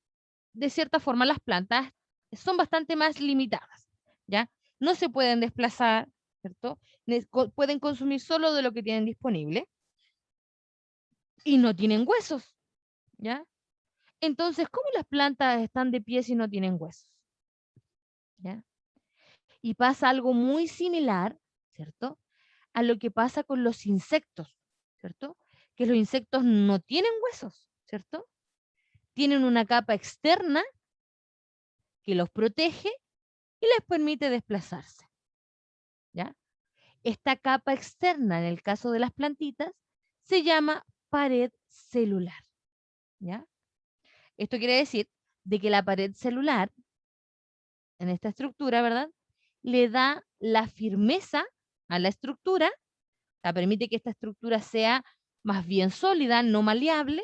de cierta forma, las plantas son bastante más limitadas, ¿ya? No se pueden desplazar, ¿cierto? Pueden consumir solo de lo que tienen disponible y no tienen huesos, ¿ya? Entonces, ¿cómo las plantas están de pie si no tienen huesos? ¿Ya? Y pasa algo muy similar, ¿cierto? A lo que pasa con los insectos, ¿cierto? Que los insectos no tienen huesos, ¿cierto? Tienen una capa externa que los protege y les permite desplazarse, ¿ya? Esta capa externa, en el caso de las plantitas, se llama pared celular, ¿ya? Esto quiere decir de que la pared celular, en esta estructura, ¿verdad? Le da la firmeza a la estructura, o sea, permite que esta estructura sea más bien sólida, no maleable,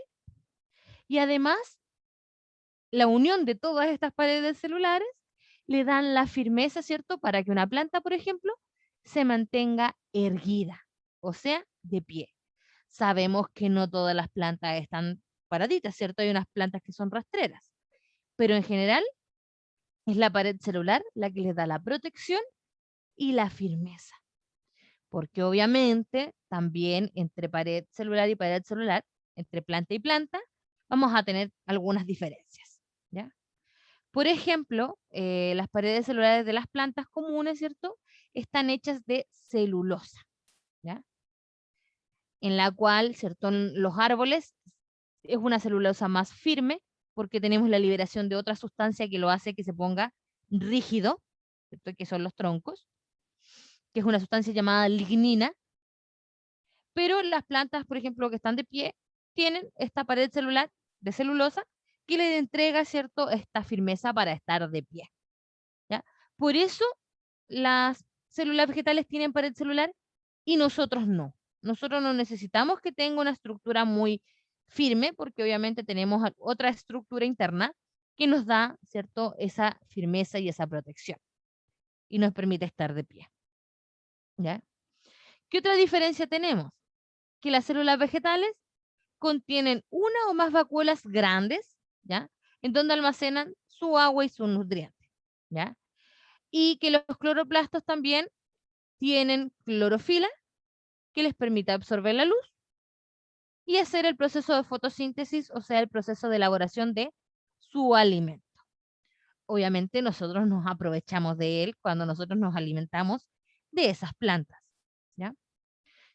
y además la unión de todas estas paredes celulares le dan la firmeza, ¿cierto? Para que una planta, por ejemplo, se mantenga erguida, o sea, de pie. Sabemos que no todas las plantas están paraditas, ¿cierto? Hay unas plantas que son rastreras, pero en general es la pared celular la que les da la protección y la firmeza. Porque obviamente también entre pared celular y pared celular, entre planta y planta, vamos a tener algunas diferencias, ¿ya? Por ejemplo, las paredes celulares de las plantas comunes, ¿cierto? Están hechas de celulosa, ¿ya? En la cual, ¿cierto? Los árboles es una celulosa más firme porque tenemos la liberación de otra sustancia que lo hace que se ponga rígido, ¿cierto? Que son los troncos, que es una sustancia llamada lignina, pero las plantas, por ejemplo, que están de pie, tienen esta pared celular de celulosa que le entrega, ¿cierto?, esta firmeza para estar de pie, ¿ya? Por eso las células vegetales tienen pared celular y nosotros no. Nosotros no necesitamos que tenga una estructura muy firme porque obviamente tenemos otra estructura interna que nos da, ¿cierto?, esa firmeza y esa protección y nos permite estar de pie, ¿ya? ¿Qué otra diferencia tenemos? Que las células vegetales contienen una o más vacuolas grandes, ¿ya? En donde almacenan su agua y sus nutrientes, ¿ya? Y que los cloroplastos también tienen clorofila que les permite absorber la luz y hacer el proceso de fotosíntesis, o sea, el proceso de elaboración de su alimento. Obviamente nosotros nos aprovechamos de él cuando nosotros nos alimentamos de esas plantas, ¿ya?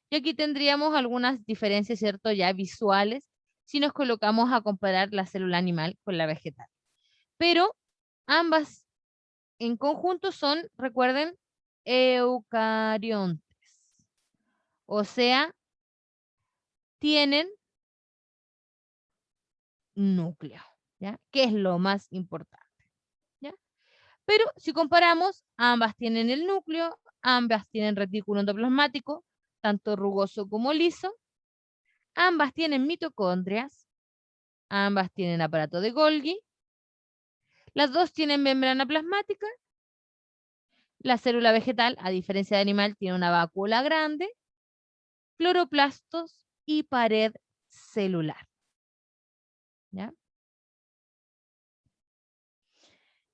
Y aquí tendríamos algunas diferencias, ¿cierto? Ya visuales, si nos colocamos a comparar la célula animal con la vegetal. Pero ambas en conjunto son, recuerden, eucariontes. O sea, tienen núcleo, ¿ya? Que es lo más importante, ¿ya? Pero si comparamos, ambas tienen el núcleo, ambas tienen retículo endoplasmático, tanto rugoso como liso, ambas tienen mitocondrias, ambas tienen aparato de Golgi, las dos tienen membrana plasmática, la célula vegetal, a diferencia de animal, tiene una vacuola grande, cloroplastos y pared celular, ¿ya?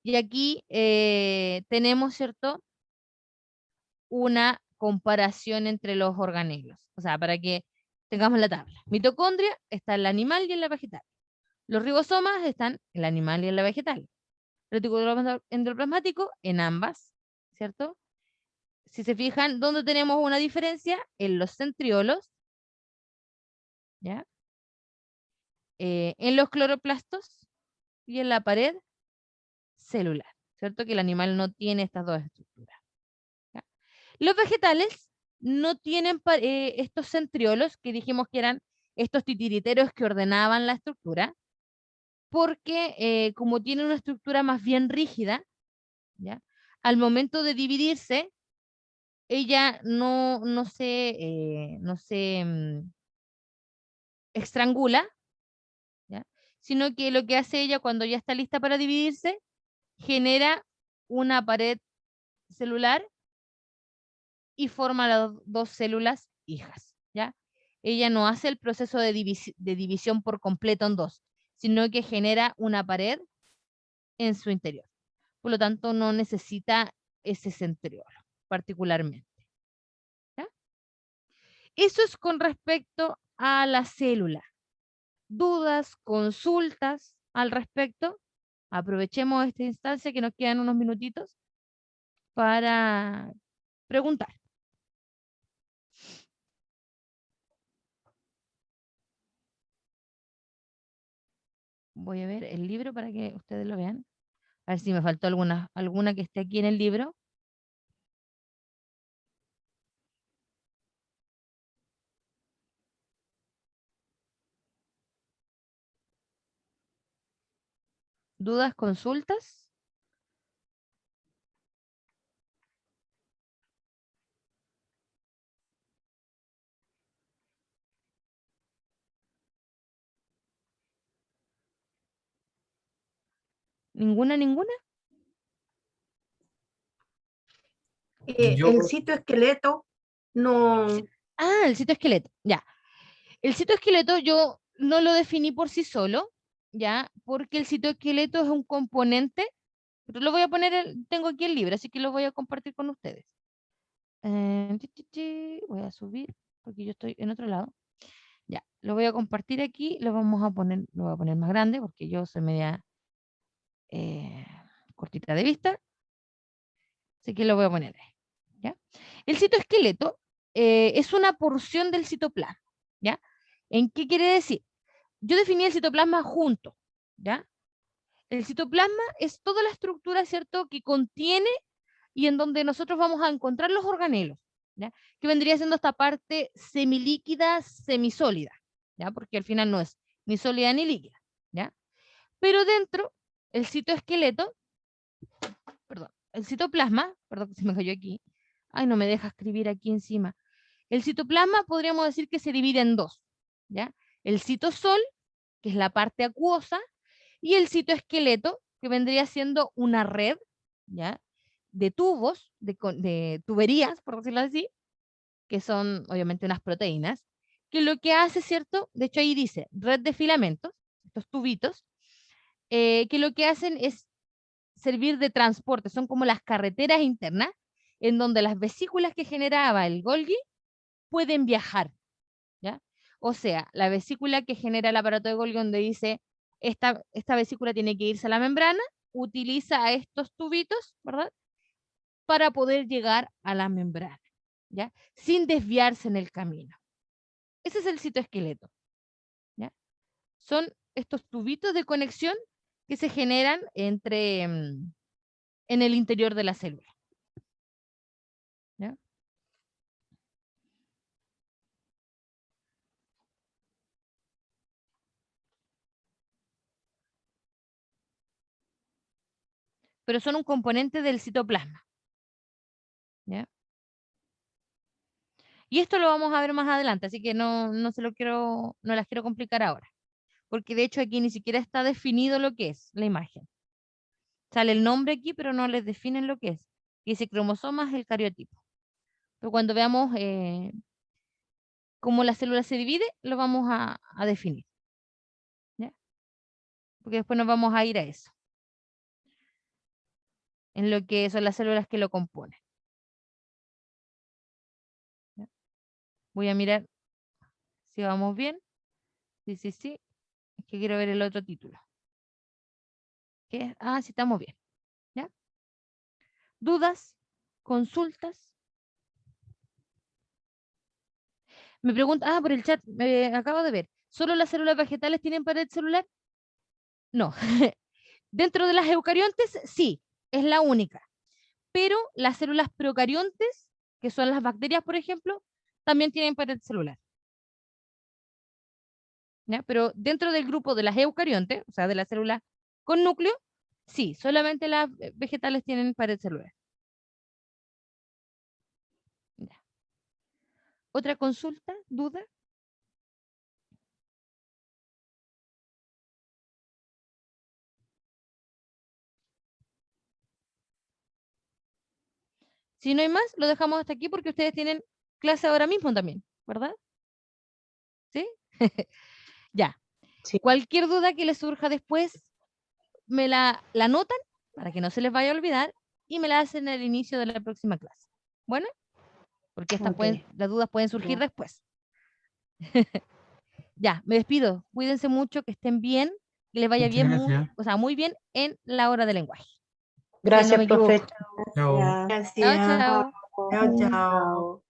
Y aquí tenemos, ¿cierto?, una comparación entre los organelos. O sea, para que tengamos la tabla. Mitocondria está en el animal y en la vegetal. Los ribosomas están en el animal y en la vegetal. Retículo endoplasmático en ambas, ¿cierto? Si se fijan, ¿dónde tenemos una diferencia? En los centriolos, ¿ya? En los cloroplastos y en la pared celular, ¿cierto? Que el animal no tiene estas dos estructuras. ¿Ya? Los vegetales no tienen estos centriolos que dijimos que eran estos titiriteros que ordenaban la estructura, porque como tienen una estructura más bien rígida, ¿ya? Al momento de dividirse, ella no se estrangula, ¿ya? Sino que lo que hace ella cuando ya está lista para dividirse, genera una pared celular y forma las dos células hijas, ¿ya? Ella no hace el proceso de división por completo en dos, sino que genera una pared en su interior. Por lo tanto, no necesita ese centriolo particularmente. ¿Ya? Eso es con respecto a la célula. ¿Dudas, consultas al respecto? Aprovechemos esta instancia que nos quedan unos minutitos para preguntar. Voy a ver el libro para que ustedes lo vean. A ver si me faltó alguna que esté aquí en el libro. ¿Dudas, consultas? ¿Ninguna? Yo, El citoesqueleto no, Ah, el citoesqueleto, ya. El citoesqueleto yo no lo definí por sí solo, ya, porque el citoesqueleto es un componente, pero lo voy a poner, tengo aquí el libro, así que lo voy a compartir con ustedes. Voy a subir, porque yo estoy en otro lado. Ya, lo voy a compartir aquí, lo voy a poner más grande, porque yo soy media cortita de vista, así que lo voy a poner ahí, ¿ya? El citoesqueleto es una porción del citoplasma, ¿ya? ¿En qué quiere decir? Yo definí el citoplasma junto, ¿ya? El citoplasma es toda la estructura, ¿cierto?, que contiene y en donde nosotros vamos a encontrar los organelos, ¿ya? Que vendría siendo esta parte semilíquida, semisólida, ¿ya? Porque al final no es ni sólida ni líquida, ¿ya? Pero dentro, el citoesqueleto, perdón, el citoplasma, perdón que se me cayó aquí, ay, no me deja escribir aquí encima. El citoplasma podríamos decir que se divide en dos, ¿ya? El citosol, que es la parte acuosa, y el citoesqueleto, que vendría siendo una red, ¿ya? De tubos, de tuberías, por decirlo así, que son obviamente unas proteínas, que lo que hace, ¿cierto? De hecho ahí dice red de filamentos, estos tubitos, que lo que hacen es servir de transporte, son como las carreteras internas, en donde las vesículas que generaba el Golgi pueden viajar, ¿ya? O sea, la vesícula que genera el aparato de Golgi donde dice esta vesícula tiene que irse a la membrana, utiliza a estos tubitos, ¿verdad? Para poder llegar a la membrana, ¿ya? Sin desviarse en el camino. Ese es el citoesqueleto, ¿ya? Son estos tubitos de conexión que se generan en el interior de la célula, ¿ya? Pero son un componente del citoplasma, ¿ya? Y esto lo vamos a ver más adelante, así que no las quiero complicar ahora, porque de hecho aquí ni siquiera está definido lo que es la imagen. Sale el nombre aquí, pero no les definen lo que es. Y dice cromosomas, el cariotipo. Pero cuando veamos cómo la célula se divide, lo vamos a definir, ¿ya? Porque después nos vamos a ir a eso, en lo que son las células que lo componen. ¿Ya? Voy a mirar si vamos bien. Sí. Es que quiero ver el otro título. ¿Qué? Ah, sí, estamos bien. ¿Ya? ¿Dudas? ¿Consultas? Me pregunta, por el chat, acabo de ver. ¿Solo las células vegetales tienen pared celular? No. Dentro de las eucariontes, sí, es la única. Pero las células procariontes, que son las bacterias, por ejemplo, también tienen pared celular. ¿Ya? Pero dentro del grupo de las eucariontes, o sea, de las células con núcleo, sí, solamente las vegetales tienen pared celular. Ya. ¿Otra consulta? ¿Duda? Si no hay más, lo dejamos hasta aquí porque ustedes tienen clase ahora mismo también, ¿verdad? ¿Sí? Ya. Sí. Cualquier duda que les surja después, me la anotan para que no se les vaya a olvidar y me la hacen al inicio de la próxima clase. Bueno, porque estas Ok. las dudas pueden surgir Ya. después. Ya, me despido. Cuídense mucho, que estén bien, que les vaya Muchas bien, gracias. o sea, muy bien en la hora de lenguaje. Si no Gracias, me equivoco. profe. Chao. Chao, Gracias. chao. Chao, chao.